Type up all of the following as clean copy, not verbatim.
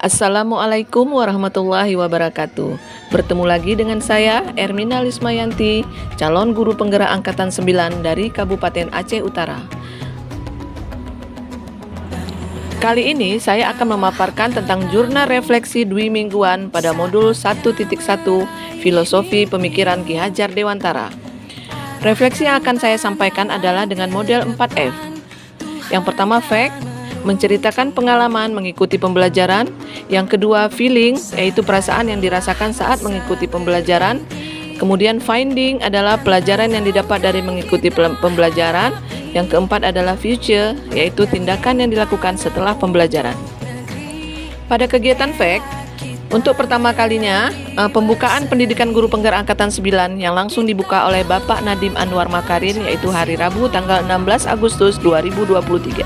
Assalamualaikum warahmatullahi wabarakatuh. Bertemu lagi dengan saya, Ermina Lismayanti, calon guru penggerak Angkatan 9 dari Kabupaten Aceh Utara. Kali ini saya akan memaparkan tentang jurnal refleksi dwi mingguan pada modul 1.1 Filosofi Pemikiran Ki Hajar Dewantara. Refleksi yang akan saya sampaikan adalah dengan model 4F. Yang pertama, fact, menceritakan pengalaman mengikuti pembelajaran. Yang kedua, feeling, yaitu perasaan yang dirasakan saat mengikuti pembelajaran. Kemudian finding adalah pelajaran yang didapat dari mengikuti pembelajaran. Yang keempat adalah future, yaitu tindakan yang dilakukan setelah pembelajaran. Pada kegiatan fact, untuk pertama kalinya, pembukaan pendidikan guru penggerak Angkatan 9 yang langsung dibuka oleh Bapak Nadiem Anwar Makarin, yaitu hari Rabu tanggal 16 Agustus 2023.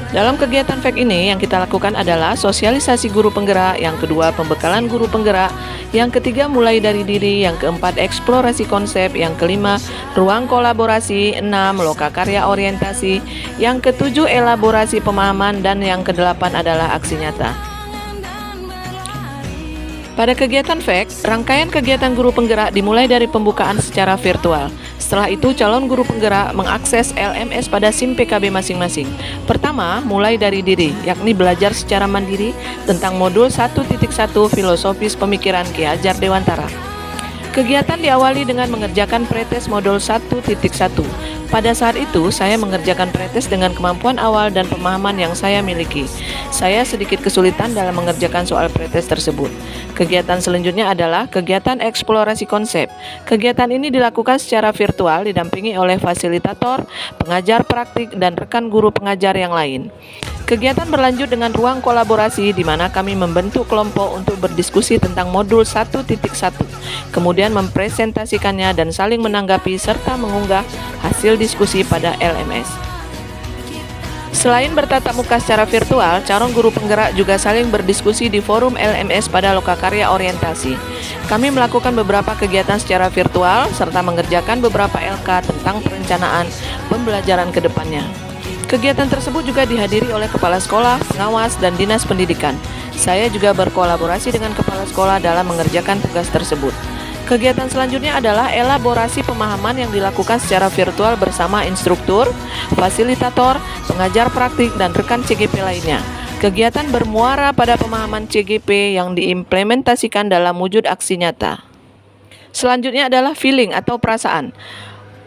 Dalam kegiatan FAQ ini yang kita lakukan adalah sosialisasi guru penggerak, yang kedua pembekalan guru penggerak, yang ketiga mulai dari diri, yang keempat eksplorasi konsep, yang kelima ruang kolaborasi, 6 lokakarya orientasi, yang ketujuh elaborasi pemahaman, dan yang kedelapan adalah aksi nyata. Pada kegiatan FAQ, rangkaian kegiatan guru penggerak dimulai dari pembukaan secara virtual. Setelah itu, calon guru penggerak mengakses LMS pada SIM PKB masing-masing. Pertama, mulai dari diri, yakni belajar secara mandiri tentang modul 1.1 Filosofis Pemikiran Ki Hajar Dewantara. Kegiatan diawali dengan mengerjakan pretest modul 1.1. Pada saat itu, saya mengerjakan pretest dengan kemampuan awal dan pemahaman yang saya miliki. Saya sedikit kesulitan dalam mengerjakan soal pretest tersebut. Kegiatan selanjutnya adalah kegiatan eksplorasi konsep. Kegiatan ini dilakukan secara virtual didampingi oleh fasilitator, pengajar praktik, dan rekan guru pengajar yang lain. Kegiatan berlanjut dengan ruang kolaborasi di mana kami membentuk kelompok untuk berdiskusi tentang modul 1.1, kemudian mempresentasikannya dan saling menanggapi serta mengunggah hasil diskusi pada LMS. Selain bertatap muka secara virtual, calon guru penggerak juga saling berdiskusi di forum LMS pada lokakarya orientasi. Kami melakukan beberapa kegiatan secara virtual serta mengerjakan beberapa LK tentang perencanaan pembelajaran ke depannya. Kegiatan tersebut juga dihadiri oleh kepala sekolah, pengawas, dan dinas pendidikan. Saya juga berkolaborasi dengan kepala sekolah dalam mengerjakan tugas tersebut. Kegiatan selanjutnya adalah elaborasi pemahaman yang dilakukan secara virtual bersama instruktur, fasilitator, pengajar praktik, dan rekan CGP lainnya. Kegiatan bermuara pada pemahaman CGP yang diimplementasikan dalam wujud aksi nyata. Selanjutnya adalah feeling atau perasaan.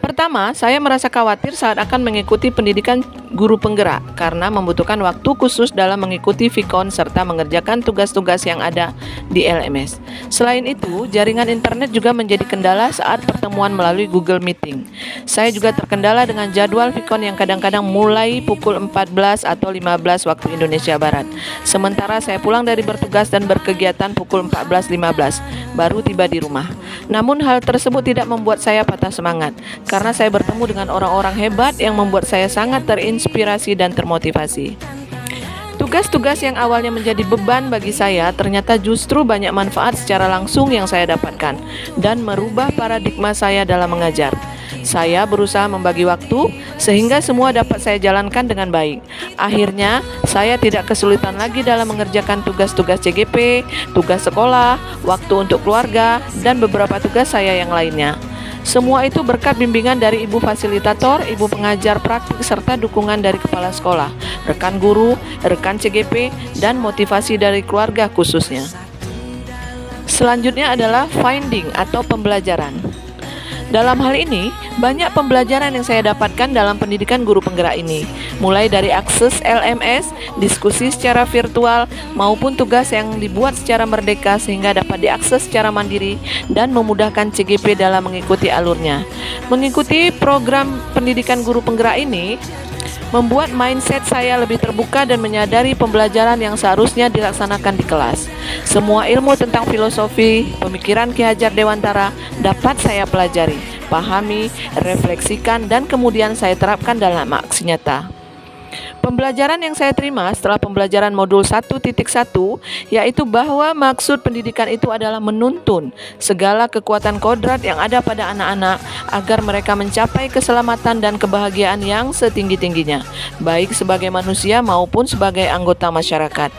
Pertama, saya merasa khawatir saat akan mengikuti pendidikan guru penggerak karena membutuhkan waktu khusus dalam mengikuti VKON serta mengerjakan tugas-tugas yang ada di LMS. Selain itu, jaringan internet juga menjadi kendala saat pertemuan melalui Google Meeting. Saya juga terkendala dengan jadwal VKON yang kadang-kadang mulai pukul 14 atau 15 waktu Indonesia Barat. Sementara saya pulang dari bertugas dan berkegiatan pukul 14.15, baru tiba di rumah. Namun hal tersebut tidak membuat saya patah semangat, karena saya bertemu dengan orang-orang hebat yang membuat saya sangat terinspirasi dan termotivasi. Tugas-tugas yang awalnya menjadi beban bagi saya ternyata justru banyak manfaat secara langsung yang saya dapatkan dan merubah paradigma saya dalam mengajar. Saya berusaha membagi waktu sehingga semua dapat saya jalankan dengan baik. Akhirnya, saya tidak kesulitan lagi dalam mengerjakan tugas-tugas CGP, tugas sekolah, waktu untuk keluarga, dan beberapa tugas saya yang lainnya. Semua itu berkat bimbingan dari ibu fasilitator, ibu pengajar praktik, serta dukungan dari kepala sekolah, rekan guru, rekan CGP, dan motivasi dari keluarga khususnya. Selanjutnya adalah finding atau pembelajaran. Dalam hal ini, banyak pembelajaran yang saya dapatkan dalam pendidikan guru penggerak ini, mulai dari akses LMS, diskusi secara virtual, maupun tugas yang dibuat secara merdeka sehingga dapat diakses secara mandiri dan memudahkan CGP dalam mengikuti alurnya. Mengikuti program pendidikan guru penggerak ini membuat mindset saya lebih terbuka dan menyadari pembelajaran yang seharusnya dilaksanakan di kelas. Semua ilmu tentang filosofi pemikiran Ki Hajar Dewantara dapat saya pelajari, pahami, refleksikan, dan kemudian saya terapkan dalam aksi nyata. Pembelajaran yang saya terima setelah pembelajaran modul 1.1 yaitu bahwa maksud pendidikan itu adalah menuntun segala kekuatan kodrat yang ada pada anak-anak agar mereka mencapai keselamatan dan kebahagiaan yang setinggi-tingginya, baik sebagai manusia maupun sebagai anggota masyarakat.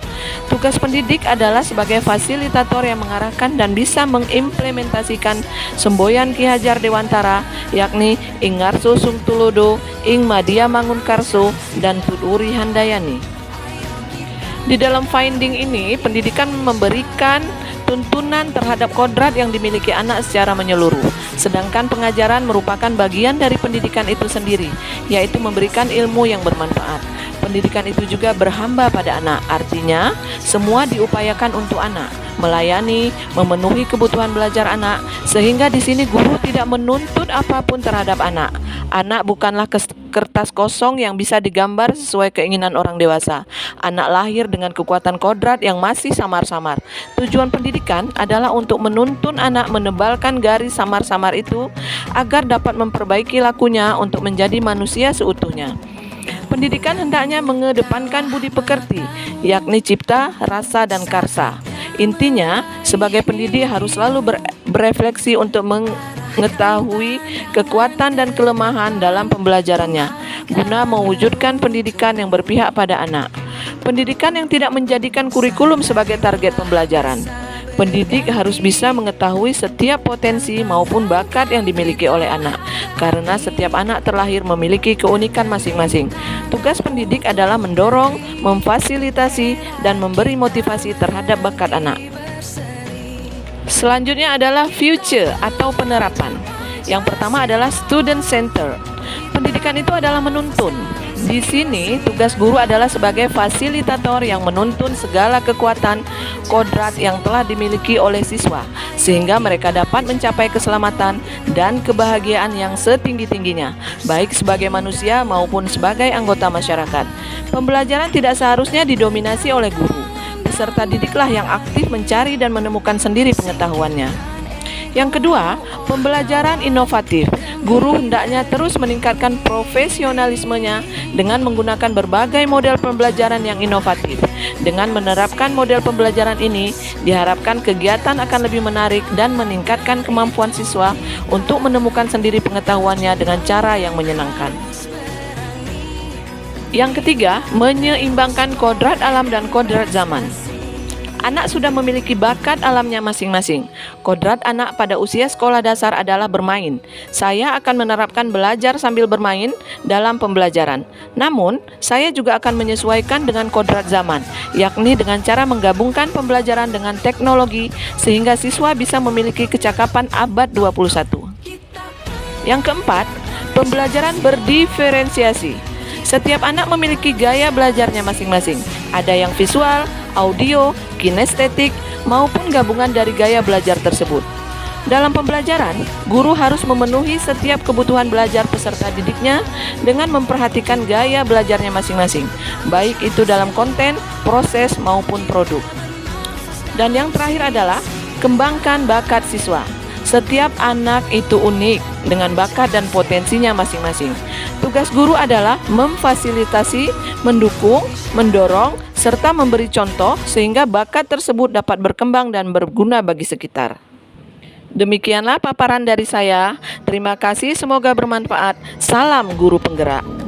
Tugas pendidik adalah sebagai fasilitator yang mengarahkan dan bisa mengimplementasikan semboyan Ki Hajar Dewantara, yakni Ing Ngarso Sung Tulodo, Ing Madya Mangunkarso, dan Tuduri Handayani. Di dalam finding ini, pendidikan memberikan tuntunan terhadap kodrat yang dimiliki anak secara menyeluruh, sedangkan pengajaran merupakan bagian dari pendidikan itu sendiri, yaitu memberikan ilmu yang bermanfaat. Pendidikan itu juga berhamba pada anak, artinya semua diupayakan untuk anak, melayani, memenuhi kebutuhan belajar anak, sehingga di sini guru tidak menuntut apapun terhadap anak. Anak bukanlah kertas kosong yang bisa digambar sesuai keinginan orang dewasa. Anak lahir dengan kekuatan kodrat yang masih samar-samar. Tujuan pendidikan adalah untuk menuntun anak menebalkan garis samar-samar itu agar dapat memperbaiki lakunya untuk menjadi manusia seutuhnya. Pendidikan hendaknya mengedepankan budi pekerti, yakni cipta, rasa, dan karsa. Intinya, sebagai pendidik harus selalu berefleksi untuk mengetahui kekuatan dan kelemahan dalam pembelajarannya, guna mewujudkan pendidikan yang berpihak pada anak. Pendidikan yang tidak menjadikan kurikulum sebagai target pembelajaran. Pendidik harus bisa mengetahui setiap potensi maupun bakat yang dimiliki oleh anak, karena setiap anak terlahir memiliki keunikan masing-masing. Tugas pendidik adalah mendorong, memfasilitasi, dan memberi motivasi terhadap bakat anak. Selanjutnya adalah future atau penerapan. Yang pertama adalah student center. Pendidikan itu adalah menuntun. Di sini tugas guru adalah sebagai fasilitator yang menuntun segala kekuatan kodrat yang telah dimiliki oleh siswa, sehingga mereka dapat mencapai keselamatan dan kebahagiaan yang setinggi-tingginya, baik sebagai manusia maupun sebagai anggota masyarakat. Pembelajaran tidak seharusnya didominasi oleh guru. Peserta didiklah yang aktif mencari dan menemukan sendiri pengetahuannya. Yang kedua, pembelajaran inovatif. Guru hendaknya terus meningkatkan profesionalismenya dengan menggunakan berbagai model pembelajaran yang inovatif. Dengan menerapkan model pembelajaran ini, diharapkan kegiatan akan lebih menarik dan meningkatkan kemampuan siswa untuk menemukan sendiri pengetahuannya dengan cara yang menyenangkan. Yang ketiga, menyeimbangkan kodrat alam dan kodrat zaman. Anak sudah memiliki bakat alamnya masing-masing. Kodrat anak pada usia sekolah dasar adalah bermain. Saya akan menerapkan belajar sambil bermain dalam pembelajaran. Namun, saya juga akan menyesuaikan dengan kodrat zaman, yakni dengan cara menggabungkan pembelajaran dengan teknologi sehingga siswa bisa memiliki kecakapan abad 21. Yang keempat, pembelajaran berdiferensiasi. Setiap anak memiliki gaya belajarnya masing-masing. Ada yang visual, audio, kinestetik, maupun gabungan dari gaya belajar tersebut. Dalam pembelajaran, guru harus memenuhi setiap kebutuhan belajar peserta didiknya dengan memperhatikan gaya belajarnya masing-masing, baik itu dalam konten, proses, maupun produk. Dan yang terakhir adalah kembangkan bakat siswa. Setiap anak itu unik dengan bakat dan potensinya masing-masing. Tugas guru adalah memfasilitasi, mendukung, mendorong, serta memberi contoh sehingga bakat tersebut dapat berkembang dan berguna bagi sekitar. Demikianlah paparan dari saya. Terima kasih, semoga bermanfaat. Salam guru penggerak.